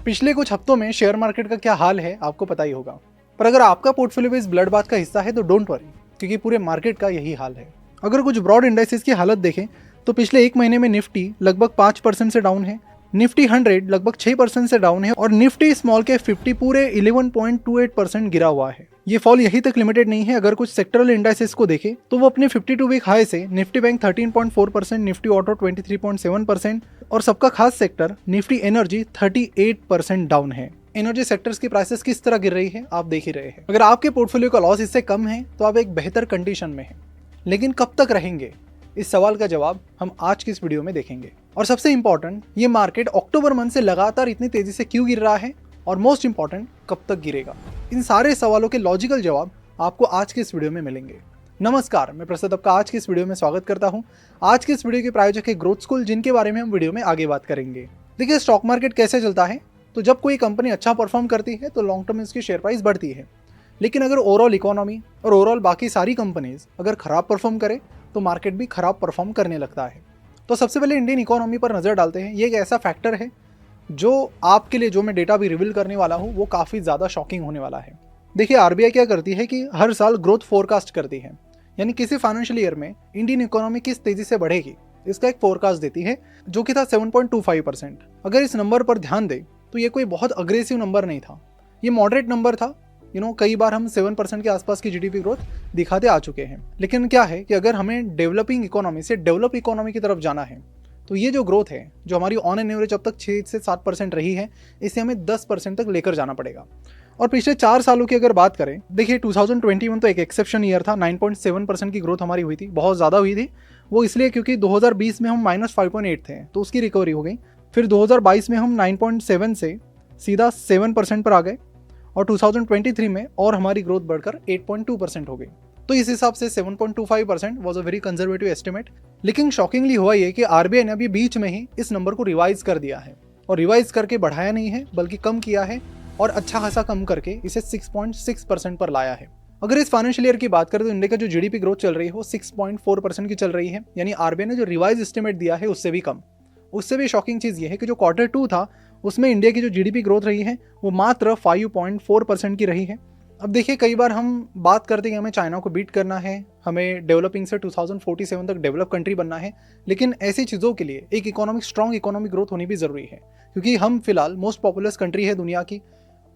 पिछले कुछ हफ्तों में शेयर मार्केट का क्या हाल है आपको पता ही होगा, पर अगर आपका पोर्टफोलियो इस ब्लड बाथ का हिस्सा है तो डोंट वरी, क्योंकि पूरे मार्केट का यही हाल है। अगर कुछ ब्रॉड इंडाइसेस की हालत देखें तो पिछले एक महीने में निफ्टी लगभग 5% से डाउन है, निफ्टी 100 लगभग 6% से डाउन है और निफ्टी स्मॉल कैप 50 पूरे 11.28% गिरा हुआ है। ये फॉल यही तक लिमिटेड नहीं है। अगर कुछ सेक्टरल इंडाइसेस को देखें तो वो अपने 52 वीक हाई से निफ्टी बैंक 13.4%, निफ्टी ऑटो 23.7% और सबका खास सेक्टर निफ्टी एनर्जी 38% डाउन है। एनर्जी सेक्टर्स की प्राइसेस किस तरह गिर रही है आप देख ही रहे हैं। अगर आपके पोर्टफोलियो का लॉस इससे कम है तो आप एक बेहतर कंडीशन में हैं, लेकिन कब तक रहेंगे, इस सवाल का जवाब हम आज की इस वीडियो में देखेंगे। और सबसे इंपॉर्टेंट, ये मार्केट अक्टूबर मंथ से लगातार इतनी तेजी से क्यों गिर रहा है और मोस्ट इंपॉर्टेंट कब तक गिरेगा, इन सारे सवालों के लॉजिकल जवाब आपको आज के इस वीडियो में मिलेंगे। नमस्कार, मैं प्रसाद आपका आज की इस वीडियो में स्वागत करता हूं। आज की इस वीडियो के प्रायोजक है ग्रोथ स्कूल, जिनके बारे में हम वीडियो में आगे बात करेंगे। देखिए, स्टॉक मार्केट कैसे चलता है, तो जब कोई कंपनी अच्छा परफॉर्म करती है तो लॉन्ग टर्म इसकी शेयर प्राइस बढ़ती है, लेकिन अगर ओवरऑल इकोनॉमी और ओवरऑल बाकी सारी कंपनीज अगर खराब परफॉर्म करे तो मार्केट भी खराब परफॉर्म करने लगता है। तो सबसे पहले इंडियन इकोनॉमी पर नज़र डालते हैं। ये एक ऐसा फैक्टर है जो आपके लिए, जो मैं डेटा भी रिवील करने वाला हूँ, वो काफ़ी ज़्यादा शॉकिंग होने वाला है। देखिए, आरबीआई क्या करती है कि हर साल ग्रोथ फोरकास्ट करती है, यानी किसी फाइनेंशियल ईयर में इंडियन इकोनॉमी किस तेज़ी से बढ़ेगी इसका एक फोरकास्ट देती है, जो कि था 7.25%। अगर इस नंबर पर ध्यान दें तो ये कोई बहुत अग्रेसिव नंबर नहीं था, ये मॉडरेट नंबर था। कई बार हम 7% के आसपास की जीडीपी ग्रोथ दिखाते आ चुके हैं। लेकिन क्या है कि अगर हमें डेवलपिंग इकोनॉमी से डेवलप इकोनॉमी की तरफ जाना है तो ये जो ग्रोथ है, जो हमारी ऑन एन एवरेज अब तक 6 से 7% रही है, इसे हमें 10% तक लेकर जाना पड़ेगा। और पिछले 4 सालों की अगर बात करें, देखिए 2021 तो एक एक्सेप्शन ईयर था। 9.7% की ग्रोथ हमारी हुई थी, बहुत ज़्यादा हुई थी। वो इसलिए क्योंकि 2020 में हम -5.8 थे तो उसकी रिकवरी हो गई। फिर 2022 में हम 9.7 से सीधा 7% पर आ गए और 2023 में और हमारी ग्रोथ बढ़कर 8.2% हो गई। तो इस हिसाब से 7.25% was a very conservative estimate. लेकिन शॉकिंगली हुआ ये कि आरबीआई ने अभी बीच में ही इस नंबर को रिवाइज कर दिया है, और रिवाइज करके बढ़ाया नहीं है बल्कि कम किया है, और अच्छा खासा कम करके इसे 6.6% पर लाया है। अगर इस फाइनेंशियल ईयर की बात करें तो इंडिया का जो जीडीपी ग्रोथ चल रही है वो 6.4% की चल रही है, यानी आरबीआई ने जो रिवाइज एस्टिमेट दिया है उससे भी कम। उससे भी शॉकिंग चीज़ ये है कि जो Q2 था उसमें इंडिया की जो जीडीपी ग्रोथ रही है वो मात्र 5.4% की रही है। अब देखिए, कई बार हम बात करते हैं कि हमें चाइना को बीट करना है, हमें डेवलपिंग से 2047 तक डेवलप कंट्री बनना है, लेकिन ऐसी चीज़ों के लिए एक स्ट्रॉन्ग इकोनॉमिक ग्रोथ होनी भी ज़रूरी है, क्योंकि हम फिलहाल मोस्ट पॉपुलस कंट्री है दुनिया की,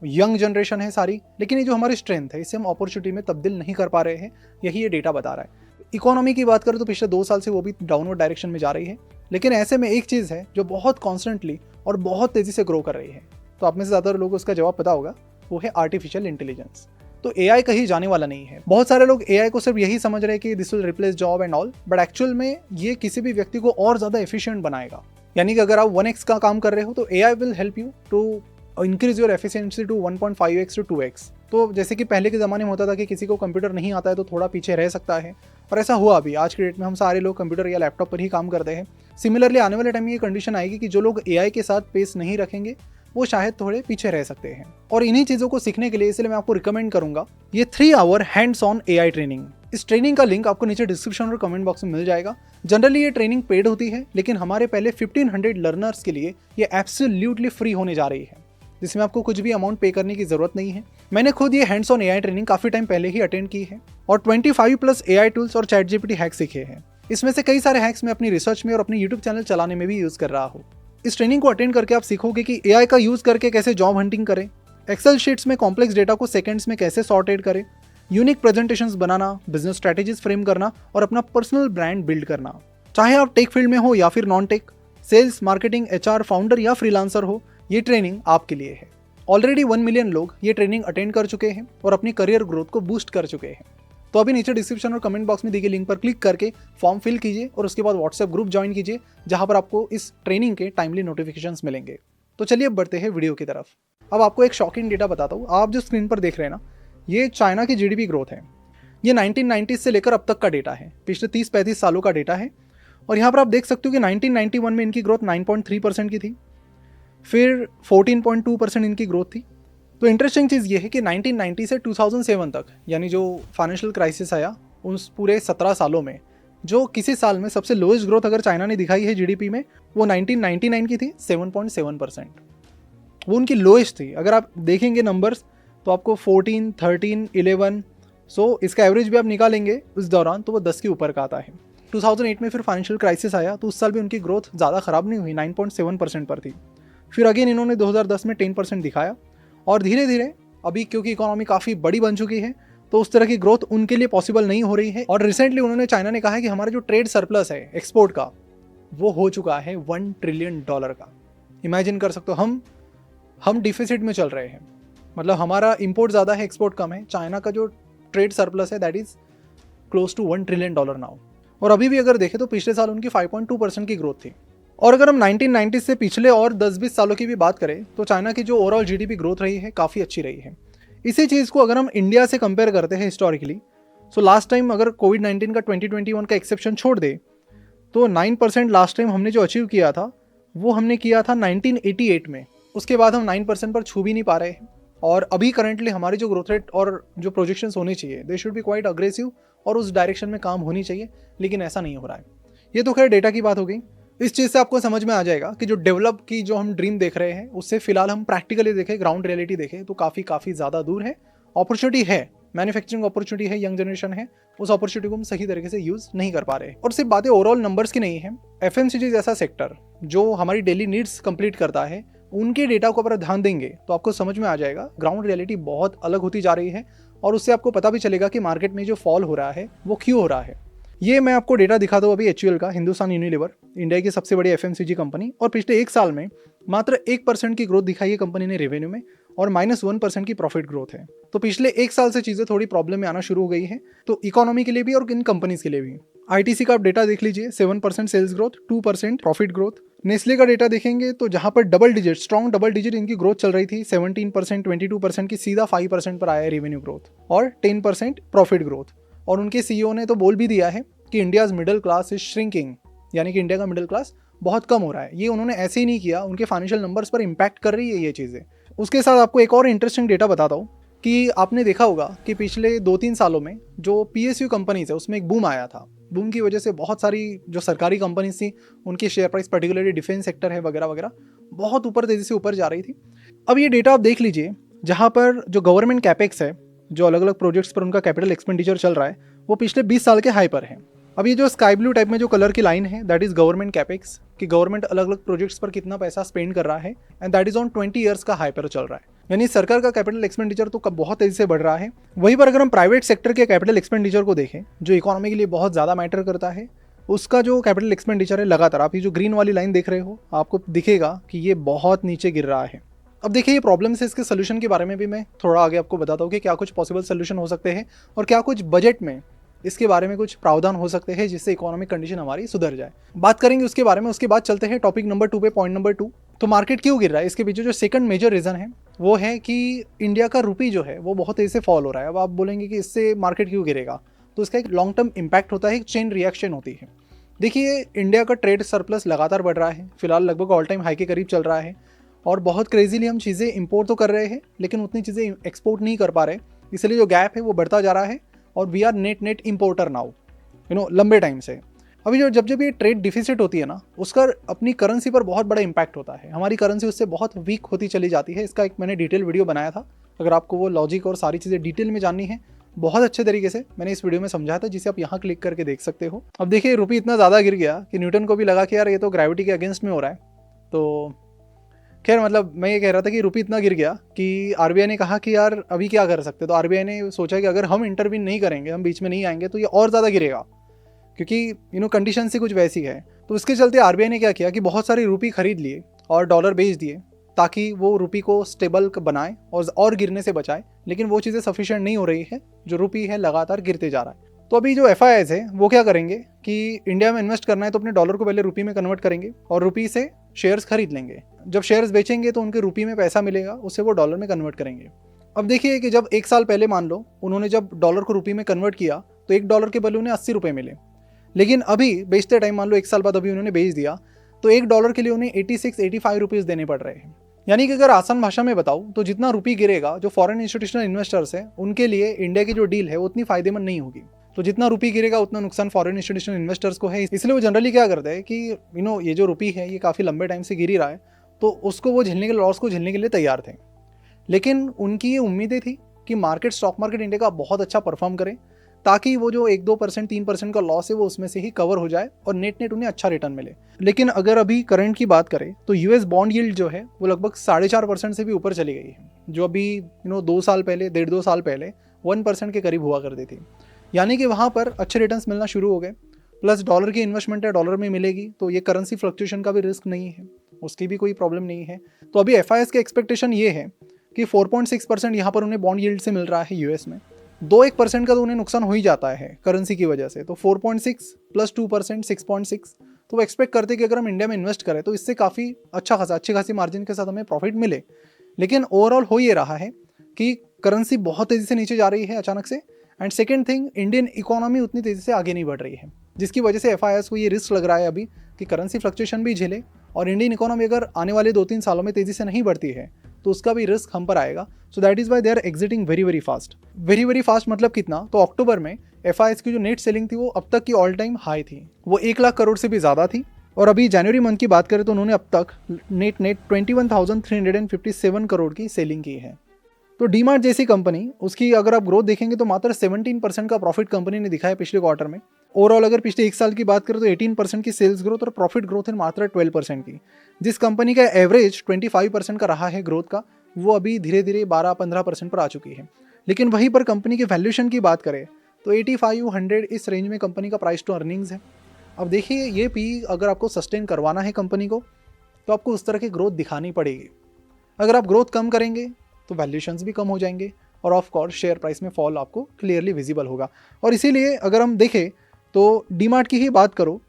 यंग जनरेशन है सारी, लेकिन ये जो हमारी स्ट्रेंथ है इसे हम अपॉर्चुनिटी में तब्दील नहीं कर पा रहे हैं, यही ये डेटा बता रहा है। इकोनॉमी की बात करें तो पिछले 2 साल से वो भी डाउनवर्ड डायरेक्शन में जा रही है, लेकिन ऐसे में एक चीज़ है जो बहुत कॉन्स्टेंटली और बहुत तेज़ी से ग्रो कर रही है, तो आप में से ज़्यादातर लोगों को उसका जवाब पता होगा, वो है आर्टिफिशियल इंटेलिजेंस। तो एआई कहीं जाने वाला नहीं है। बहुत सारे लोग एआई को सिर्फ यही समझ रहे हैं कि this will replace job and all, but actual में ये किसी भी व्यक्ति को और ज़्यादा एफिशिएंट बनाएगा। यानी कि अगर आप 1x का काम कर रहे हो तो AI will help you to increase your efficiency to 1.5x to 2x। तो जैसे कि पहले के ज़माने में होता था कि किसी को कंप्यूटर नहीं आता है तो थोड़ा पीछे रह सकता है, और ऐसा हुआ अभी आज के डेट में हम सारे लोग कंप्यूटर या लैपटॉप पर ही काम करते हैं। सिमिलरली आने वाले टाइम में ये कंडीशन आएगी कि जो लोग एआई के साथ पेस नहीं रखेंगे वो शायद थोड़े पीछे रह सकते हैं। और इन्हीं चीज़ों को सीखने के लिए इसलिए मैं आपको रिकमेंड करूंगा ये 3 hour hands on AI training. इस ट्रेनिंग का लिंक आपको नीचे डिस्क्रिप्शन और कमेंट बॉक्स में मिल जाएगा। जनरली ये ट्रेनिंग पेड होती है, लेकिन हमारे पहले 1500 लर्नर्स के लिए ये एब्सोल्युटली फ्री होने जा रही है, जिसमें आपको कुछ भी अमाउंट पे करने की जरूरत नहीं है। मैंने खुद ये हैंड्स ऑन एआई ट्रेनिंग काफ़ी टाइम पहले ही अटेंड की है और 25+ एआई टूल्स और ChatGPT हैक्स सीखे हैं। इसमें से कई सारे हैक्स मैं अपनी रिसर्च में और अपनी यूट्यूब चैनल चलाने में भी यूज़ कर रहा हूँ। इस ट्रेनिंग को अटेंड करके आप सीखोगे कि एआई का यूज़ करके कैसे जॉब हंटिंग करें, एक्सेल शीट्स में कॉम्प्लेक्स डेटा को सेकंड्स में कैसे सॉर्टेड करें, यूनिक प्रेजेंटेशंस बनाना, बिजनेस स्ट्रैटेजीज फ्रेम करना और अपना पर्सनल ब्रांड बिल्ड करना। चाहे आप टेक फील्ड में हो या फिर non tech, sales, marketing, HR, founder या फ्रीलांसर हो, ये ट्रेनिंग आपके लिए है। ऑलरेडी 1 मिलियन लोग ये ट्रेनिंग अटेंड कर चुके हैं और अपनी करियर ग्रोथ को बूस्ट कर चुके हैं। तो अभी नीचे डिस्क्रिप्शन और कमेंट बॉक्स में दी गई लिंक पर क्लिक करके फॉर्म फिल कीजिए और उसके बाद व्हाट्सएप ग्रुप ज्वाइन कीजिए, जहां पर आपको इस ट्रेनिंग के टाइमली नोटिफिकेशंस मिलेंगे। तो चलिए अब बढ़ते हैं वीडियो की तरफ। अब आपको एक शॉकिंग डेटा बताता हूँ। आप जो स्क्रीन पर देख रहे हैं ना, ये चाइना की जीडीपी ग्रोथ है। ये 1990 से लेकर अब तक का डेटा है, पिछले 30-35 सालों का डेटा है। और यहाँ पर आप देख सकते हो कि 1991 में इनकी ग्रोथ 9.3% की थी, फिर 14.2% इनकी ग्रोथ थी। तो इंटरेस्टिंग चीज़ ये है कि 1990 से 2007 तक, यानी जो फाइनेंशियल क्राइसिस आया उस पूरे 17 सालों में, जो किसी साल में सबसे लोएस्ट ग्रोथ अगर चाइना ने दिखाई है जीडीपी में, वो 1999 की थी, 7.7%। वो उनकी लोएस्ट थी। अगर आप देखेंगे नंबर्स तो आपको 14, 13, 11, सो इसका एवरेज भी आप निकालेंगे उस दौरान तो वो 10 के ऊपर का आता है। 2008 में फिर फाइनेंशियल क्राइसिस आया तो उस साल भी उनकी ग्रोथ ज़्यादा ख़राब नहीं हुई, 9.7% पर थी। फिर अगेन इन्होंने 2010 में 10% दिखाया और धीरे धीरे अभी क्योंकि इकोनॉमी काफ़ी बड़ी बन चुकी है तो उस तरह की ग्रोथ उनके लिए पॉसिबल नहीं हो रही है। और रिसेंटली उन्होंने, चाइना ने कहा है कि हमारा जो ट्रेड सरप्लस है एक्सपोर्ट का वो हो चुका है $1 ट्रिलियन का। इमेजिन कर सकते हो, हम डिफिसिट में चल रहे हैं, मतलब हमारा इंपोर्ट ज़्यादा है एक्सपोर्ट कम है। चाइना का जो ट्रेड सरप्लस है that is close to $1 trillion now. और अभी भी अगर देखें तो पिछले साल उनकी 5.2% की ग्रोथ थी। और अगर हम 1990 से पिछले और 10-20 सालों की भी बात करें तो चाइना की जो ओवरऑल जीडीपी ग्रोथ रही है काफ़ी अच्छी रही है। इसी चीज़ को अगर हम इंडिया से कंपेयर करते हैं हिस्टोरिकली, सो लास्ट टाइम अगर कोविड-19 का 2021 का एक्सेप्शन छोड़ दे तो 9% लास्ट टाइम हमने जो अचीव किया था वो हमने किया था 1988 में। उसके बाद हम 9% पर छू भी नहीं पा रहे हैं। और अभी करंटली हमारी जो ग्रोथ रेट और जो प्रोजेक्शंस होनी चाहिए they should be quite aggressive और उस डायरेक्शन में काम होनी चाहिए, लेकिन ऐसा नहीं हो रहा है। ये तो खैर डेटा की बात हो गई। इस चीज़ से आपको समझ में आ जाएगा कि जो डेवलप की जो हम ड्रीम देख रहे हैं उससे फिलहाल हम प्रैक्टिकली देखें, ग्राउंड रियलिटी देखें तो काफ़ी ज़्यादा दूर है। अपॉर्चुनिटी है, मैन्युफैक्चरिंग अपॉर्चुनिटी है, यंग जनरेशन है, उस अपॉर्चुनिटी को हम सही तरीके से यूज़ नहीं कर पा रहे। और सिर्फ बातें ओवरऑल नंबर्स की नहीं है, एफएमसीजी जैसा सेक्टर जो हमारी डेली नीड्स कंप्लीट करता है उनके डेटा को अगर ध्यान देंगे तो आपको समझ में आ जाएगा ग्राउंड रियलिटी बहुत अलग होती जा रही है। और उससे आपको पता भी चलेगा कि मार्केट में जो फॉल हो रहा है वो क्यों हो रहा है। ये मैं आपको डेटा दिखा दूँ अभी HUL का, हिंदुस्तान यूनिलीवर, इंडिया की सबसे बड़ी FMCG कंपनी, और पिछले एक साल में मात्र 1% की ग्रोथ दिखाई है कंपनी ने रेवेन्यू में और -1% की प्रॉफिट ग्रोथ है। तो पिछले एक साल से चीज़ें थोड़ी प्रॉब्लम में आना शुरू हो गई है, तो इकोनॉमी के लिए भी और इन कंपनीज के लिए भी। ITC का आप डेटा देख लीजिए, 7% sales growth, 2% profit growth. Nestle का डेटा देखेंगे तो जहां पर स्ट्रॉन्ग डबल डिजिट इनकी ग्रोथ चल रही थी, 17%, 22% की, सीधा 5% पर आया है रेवेन्यू ग्रोथ और 10% प्रॉफिट ग्रोथ। और उनके CEO ने तो बोल भी दिया है कि India's middle class is shrinking, यानी कि इंडिया का मिडिल क्लास बहुत कम हो रहा है। ये उन्होंने ऐसे ही नहीं किया, उनके फाइनेंशियल नंबर्स पर इम्पैक्ट कर रही है ये चीज़ें। उसके साथ आपको एक और इंटरेस्टिंग डेटा बताता हूँ कि आपने देखा होगा कि पिछले 2-3 सालों में जो PSU कंपनीज है उसमें एक बूम आया था। बूम की वजह से बहुत सारी जो सरकारी कंपनीज थी उनकी share price, particularly defence sector है वगैरह वगैरह, बहुत ऊपर तेज़ी से ऊपर जा रही थी। अब ये डेटा आप देख लीजिए, जहाँ पर जो गवर्नमेंट कैपेक्स है, जो अलग अलग प्रोजेक्ट्स पर उनका कैपिटल एक्सपेंडिचर चल रहा है, वो पिछले 20 साल के हाई पर है। अब ये जो स्काई ब्लू टाइप में जो कलर की लाइन है दैट इज गवर्नमेंट कैपेक्स, कि गवर्नमेंट अलग अलग प्रोजेक्ट्स पर कितना पैसा स्पेंड कर रहा है, and that is on 20 years का हाई पर चल रहा है। यानी सरकार का कैपिटल एक्सपेंडिचर तो बहुत तेजी से बढ़ रहा है। वहीं पर अगर हम प्राइवेट सेक्टर के कैपिटल एक्सपेंडिचर को देखें जो इकोनॉमी के लिए बहुत ज़्यादा मैटर करता है, उसका जो कैपिटल एक्सपेंडिचर है लगातार, आप ये जो ग्रीन वाली लाइन देख रहे हो, आपको दिखेगा कि ये बहुत नीचे गिर रहा है। अब देखिए ये प्रॉब्लम्स है, इसके सोल्यूशन के बारे में भी मैं थोड़ा आगे आपको बताता हूँ कि क्या कुछ पॉसिबल सोल्यूशन हो सकते हैं और क्या कुछ बजट में इसके बारे में कुछ प्रावधान हो सकते हैं जिससे इकोनॉमिक कंडीशन हमारी सुधर जाए। बात करेंगे उसके बारे में, उसके बाद चलते हैं टॉपिक नंबर 2 पे, पॉइंट नंबर 2। तो मार्केट क्यों गिर रहा है, इसके पीछे जो सेकंड मेजर रीज़न है वो है कि इंडिया का रुपी जो है वो बहुत तेज़ी से फॉल हो रहा है। अब आप बोलेंगे कि इससे मार्केट क्यों गिरेगा, तो इसका एक लॉन्ग टर्म इम्पैक्ट होता है, एक चेन रिएक्शन होती है। देखिए इंडिया का ट्रेड सरप्लस लगातार बढ़ रहा है, फिलहाल लगभग ऑल टाइम हाई के करीब चल रहा है और बहुत क्रेजीली हम चीज़ें इंपोर्ट तो कर रहे हैं लेकिन उतनी चीज़ें एक्सपोर्ट नहीं कर पा रहे, इसलिए जो गैप है वो बढ़ता जा रहा है और we are net importer now, लंबे टाइम से। अभी जब ये ट्रेड डिफिसिट होती है ना, उसका अपनी करेंसी पर बहुत बड़ा इंपैक्ट होता है, हमारी करेंसी उससे बहुत वीक होती चली जाती है। इसका एक मैंने डिटेल वीडियो बनाया था, अगर आपको वो लॉजिक और सारी चीज़ें डिटेल में जाननी है, बहुत अच्छे तरीके से मैंने इस वीडियो में समझाया था, जिसे आप यहाँ क्लिक करके देख सकते हो। अब देखिए रुपी इतना ज़्यादा गिर गया कि न्यूटन को भी लगा कि यार ये तो ग्रेविटी के अगेंस्ट में हो रहा है। तो खैर मतलब मैं ये कह रहा था कि रुपी इतना गिर गया कि RBI ने कहा कि यार अभी क्या कर सकते, तो RBI ने सोचा कि अगर हम इंटरवीन नहीं करेंगे, हम बीच में नहीं आएंगे तो ये और ज़्यादा गिरेगा, क्योंकि कंडीशन से कुछ वैसी है। तो इसके चलते RBI ने क्या किया कि बहुत सारी रुपी खरीद लिए और डॉलर बेच दिए ताकि वो रुपी को स्टेबल बनाए और गिरने से बचाए, लेकिन वो चीज़ें सफिशिएंट नहीं हो रही है, जो रुपी है लगातार गिरते जा रहा है। तो अभी जो FIIs है वो क्या करेंगे कि इंडिया में इन्वेस्ट करना है तो अपने डॉलर को पहले रुपी में कन्वर्ट करेंगे और रुपी से शेयर्स खरीद लेंगे। जब शेयर्स बेचेंगे तो उनके रुपी में पैसा मिलेगा, उससे वो डॉलर में कन्वर्ट करेंगे। अब देखिए कि जब एक साल पहले मान लो उन्होंने जब डॉलर को रुपी में कन्वर्ट किया तो $1 के बदले उन्हें 80 रुपये मिले, लेकिन अभी बेचते टाइम मान लो एक साल बाद अभी उन्होंने बेच दिया तो $1 के लिए उन्हें 86-85 रुपीज़ देने पड़ रहे हैं। यानी कि अगर आसान भाषा में बताऊं तो जितना रुपी गिरेगा, जो फॉरेन इंस्टीट्यूशनल इन्वेस्टर्स हैं उनके लिए इंडिया की जो डील है वो उतनी फायदेमंद नहीं होगी। तो जितना रुपी गिरेगा उतना नुकसान फॉरेन इंस्टीट्यूशनल इन्वेस्टर्स को है, इसलिए वो जनरली क्या करते हैं कि ये जो रुपी है ये काफ़ी लंबे टाइम से गिर ही रहा है तो उसको वो झेलने के लॉस को झेलने के लिए तैयार थे। लेकिन उनकी ये उम्मीदें थी कि मार्केट, स्टॉक मार्केट इंडिया का बहुत अच्छा परफॉर्म करे, ताकि वो जो 1-2%, 3% का लॉस है वो उसमें से ही कवर हो जाए और नेट नेट उन्हें अच्छा रिटर्न मिले। लेकिन अगर अभी करंट की बात करें तो यूएस बॉन्ड यील्ड जो है वो लगभग 4.5% से भी ऊपर चली गई है, जो अभी 2 साल पहले, 1.5-2 साल पहले 1% के करीब हुआ करती थी। यानी कि वहाँ पर अच्छे रिटर्न्स मिलना शुरू हो गए। प्लस डॉलर की इन्वेस्टमेंट है, डॉलर में मिलेगी, तो ये करेंसी फ्लक्चुएशन का भी रिस्क नहीं है, उसकी भी कोई प्रॉब्लम नहीं है। तो अभी एफआईएस के एक्सपेक्टेशन ये है कि 4.6% यहाँ पर उन्हें बॉन्ड यील्ड से मिल रहा है यूएस में। 2-1% का तो उन्हें नुकसान हो ही जाता है करेंसी की वजह से, तो 4.6 प्लस 2% 6.6, तो वो एक्सपेक्ट करते हैं कि अगर हम इंडिया में इन्वेस्ट करें तो इससे काफ़ी अच्छी खासी मार्जिन के साथ हमें प्रॉफिट मिले। लेकिन ओवरऑल हो ये रहा है कि करेंसी बहुत तेज़ी से नीचे जा रही है अचानक से, and second thing, Indian economy उतनी तेज़ी से आगे नहीं बढ़ रही है, जिसकी वजह से एफआईएस को ये रिस्क लग रहा है अभी कि करेंसी फ्लक्चुएशन भी झेले, और इंडियन इकोनॉमी अगर आने वाले 2-3 सालों में तेज़ी से नहीं बढ़ती है तो उसका भी रिस्क हम पर आएगा। So that is why they are exiting very fast. Very fast मतलब कितना, तो अक्टूबर में एफआईएस की जो नेट सेलिंग थी वो अब तक की ऑल टाइम हाई थी, वो 1 लाख करोड़ से भी ज़्यादा थी। और अभी जनवरी मंथ की बात करें तो उन्होंने अब तक नेट 21,357 करोड़ की सेलिंग की है। तो डीमार्ट जैसी कंपनी, उसकी अगर आप ग्रोथ देखेंगे तो मात्र 17% का प्रॉफिट कंपनी ने दिखाया पिछले क्वार्टर में। ओवरऑल अगर पिछले 1 साल की बात करें तो 18% की सेल्स ग्रोथ और प्रॉफिट ग्रोथ है मात्र 12% की। जिस कंपनी का एवरेज 25% का रहा है ग्रोथ का, वो अभी धीरे धीरे 12-15% पर आ चुकी है। लेकिन वहीं पर कंपनी के वैल्यूएशन की बात करें तो 85-100 इस रेंज में कंपनी का प्राइस टू अर्निंग्स है। अब देखिए, ये पी अगर आपको सस्टेन करवाना है कंपनी को तो आपको उस तरह की ग्रोथ दिखानी पड़ेगी। अगर आप ग्रोथ कम करेंगे तो वैल्यूएशंस भी कम हो जाएंगे और ऑफ कोर्स शेयर प्राइस में फॉल आपको क्लियरली विजिबल होगा। और इसीलिए अगर हम देखें तो डीमार्ट की ही बात करो,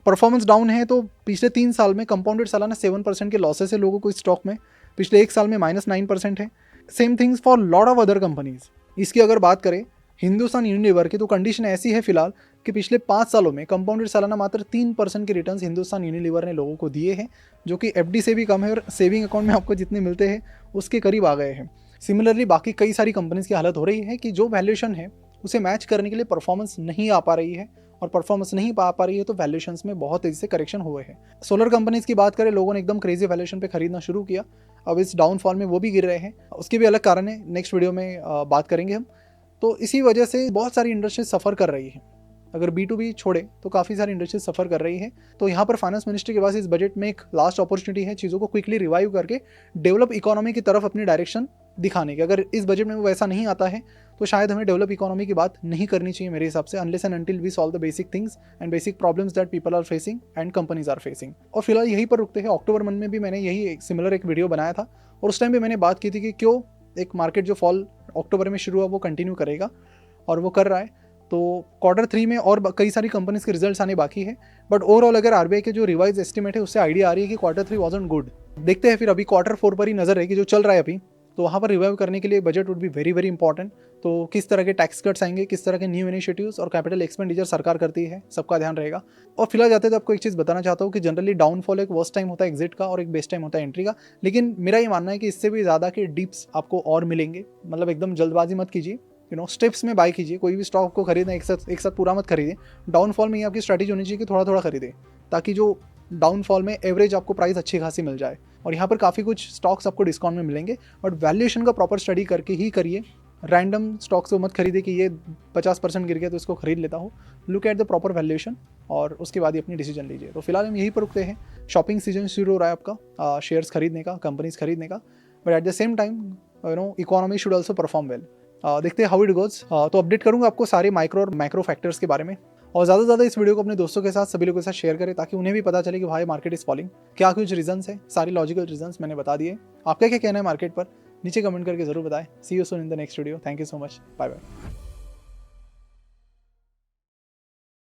परफॉर्मेंस डाउन है तो पिछले 3 साल में कंपाउंडेड सालाना 7% के लॉसेस है लोगों को इस स्टॉक में, पिछले 1 साल में -9% है। Same things for lot of other companies. इसकी अगर बात करें हिंदुस्तान यूनिलीवर की, तो कंडीशन ऐसी है फिलहाल कि पिछले 5 सालों में कंपाउंडेड सालाना मात्र 3% के रिटर्न्स हिंदुस्तान यूनिलीवर ने लोगों को दिए हैं, जो कि एफडी से भी कम है और सेविंग अकाउंट में आपको जितने मिलते हैं उसके करीब आ गए हैं। सिमिलरली बाकी कई सारी कंपनीज की हालत हो रही है कि जो वैल्यूएशन है उसे मैच करने के लिए परफॉर्मेंस नहीं आ पा रही है, और परफॉर्मेंस नहीं पा रही है तो वैल्यूएशंस में बहुत तेजी से करेक्शन हुए हैं। सोलर कंपनीज की बात करें, लोगों ने एकदम क्रेजी वैल्यूएशन पे खरीदना शुरू किया, अब इस डाउनफॉल में वो भी गिर रहे हैं। उसके भी अलग कारण है, नेक्स्ट वीडियो में बात करेंगे हम। तो इसी वजह से बहुत सारी इंडस्ट्रीज सफ़र कर रही है। अगर B2B छोड़े तो काफ़ी सारी इंडस्ट्रीज सफ़र कर रही है। तो यहाँ पर फाइनेंस मिनिस्ट्री के पास इस बजट में एक लास्ट अपॉर्चुनिटी है चीज़ों को क्विकली रिवाइव करके डेवलप इकोनॉमी की तरफ अपनी डायरेक्शन दिखाने की। अगर इस बजट में वो वैसा नहीं आता है तो शायद हमें डेवलप इकोनॉमी की बात नहीं करनी चाहिए मेरे हिसाब से, unless and until we solve the basic things and basic problems that people are facing and companies are facing. और फिलहाल यहीं पर रुकते हैं। अक्टूबर मंथ में भी मैंने यही सिमिलर एक वीडियो बनाया था और उस टाइम भी मैंने बात की थी कि क्यों एक मार्केट जो फॉल अक्टूबर में शुरू हुआ वो कंटिन्यू करेगा, और वो कर रहा है। तो Q3 में और कई सारी कंपनीज के रिजल्ट्स आने बाकी है, बट ओवरऑल अगर आरबीआई के जो रिवाइज एस्टिमेट है उससे आइडिया आ रही है कि Q3 वाजंट गुड। देखते हैं फिर अभी Q4 पर ही नजर है कि जो चल रहा है अभी, तो वहाँ पर रिवाइव करने के लिए budget would be very important. तो किस तरह के टैक्स कट्स आएंगे, किस तरह के न्यू इनिशिएटिव्स और कैपिटल एक्सपेंडिचर सरकार करती है, सबका ध्यान रहेगा। और फिलहाल जाते तो आपको एक चीज़ बताना चाहता हूँ कि जनरली डाउनफॉल एक वर्स्ट टाइम होता है एग्जिट का और एक बेस्ट टाइम होता है एंट्री का, लेकिन मेरा ये मानना है कि इससे भी ज़्यादा के डिप्स आपको और मिलेंगे। मतलब एकदम जल्दबाजी मत कीजिए, स्टेप्स में बाय कीजिए। कोई भी स्टॉक को खरीदना एक साथ पूरा मत खरीदें। डाउनफॉल में ही आपकी स्ट्रैटेजी होनी चाहिए कि थोड़ा थोड़ा खरीदें, ताकि जो डाउनफॉल में एवरेज आपको प्राइस अच्छी खासी मिल जाए। और यहाँ पर काफ़ी कुछ स्टॉक्स आपको डिस्काउंट में मिलेंगे, बट वैल्यूएशन का प्रॉपर स्टडी करके ही करिए। रैंडम स्टॉक्स को मत खरीदे कि ये 50% गिर गया तो इसको खरीद लेता हूँ। Look at the proper valuation और उसके बाद ही अपनी डिसीजन लीजिए। तो फिलहाल हम यहीं पर रुकते हैं। शॉपिंग सीजन शुरू हो रहा है आपका शेयर्स खरीदने का, कंपनीज खरीदने का, but at the same time economy should also perform well. देखते हैं हाउ इट गोज। तो अपडेट करूंगा आपको सारे माइक्रो और मैक्रो फैक्टर्स के बारे में। और ज़्यादा से ज़्यादा इस वीडियो को अपने दोस्तों के साथ, सभी लोगों के साथ शेयर करें, ताकि उन्हें भी पता चले कि भाई मार्केट इज़ फॉलिंग, क्या कुछ रीजंस है। सारी लॉजिकल रीजंस मैंने बता दिए। आपका क्या कहना है मार्केट पर, नीचे कमेंट करके जरूर बताएं। See you soon in the next video. Thank you so much. Bye bye.